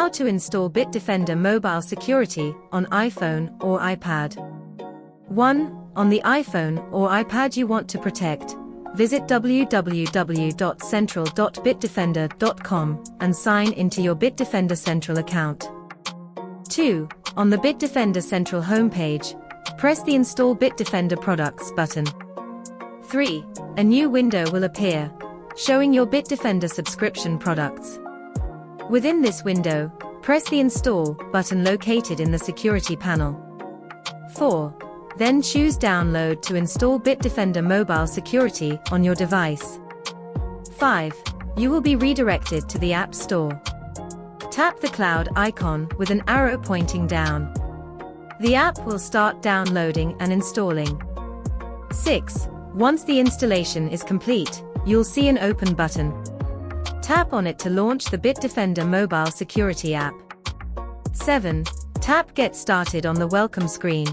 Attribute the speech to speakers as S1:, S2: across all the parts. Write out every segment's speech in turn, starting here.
S1: How to install Bitdefender Mobile Security on iPhone or iPad. 1. On the iPhone or iPad you want to protect, visit www.central.bitdefender.com and sign into your Bitdefender Central account. 2. On the Bitdefender Central homepage, press the Install Bitdefender Products button. 3. A new window will appear, showing your Bitdefender subscription products. Within this window, press the Install button located in the Security panel. 4. Then choose Download to install Bitdefender Mobile Security on your device. 5. You will be redirected to the App Store. Tap the cloud icon with an arrow pointing down. The app will start downloading and installing. 6. Once the installation is complete, you'll see an Open button. Tap on it to launch the Bitdefender Mobile Security app. 7. Tap Get Started on the welcome screen.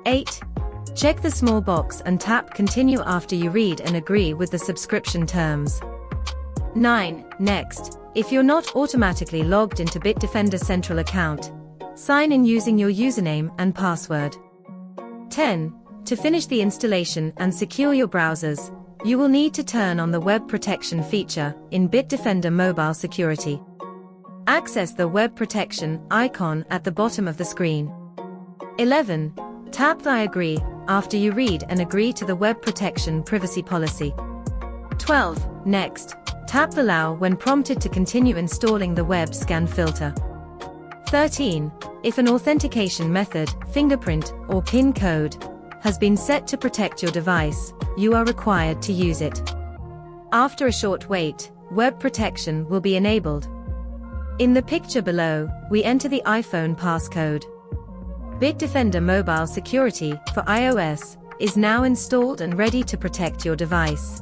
S1: 8. Check the small box and tap Continue after you read and agree with the subscription terms. 9. Next, if you're not automatically logged into Bitdefender Central account, sign in using your username and password. 10. To finish the installation and secure your browsers, you will need to turn on the Web Protection feature in Bitdefender Mobile Security. Access the Web Protection icon at the bottom of the screen. 11. Tap I agree after you read and agree to the Web Protection privacy policy. 12. Next, tap Allow when prompted to continue installing the Web Scan filter. 13. If an authentication method, fingerprint, or PIN code has been set to protect your device, you are required to use it. After a short wait, Web Protection will be enabled. In the picture below, we enter the iPhone passcode. Bitdefender Mobile Security for iOS is now installed and ready to protect your device.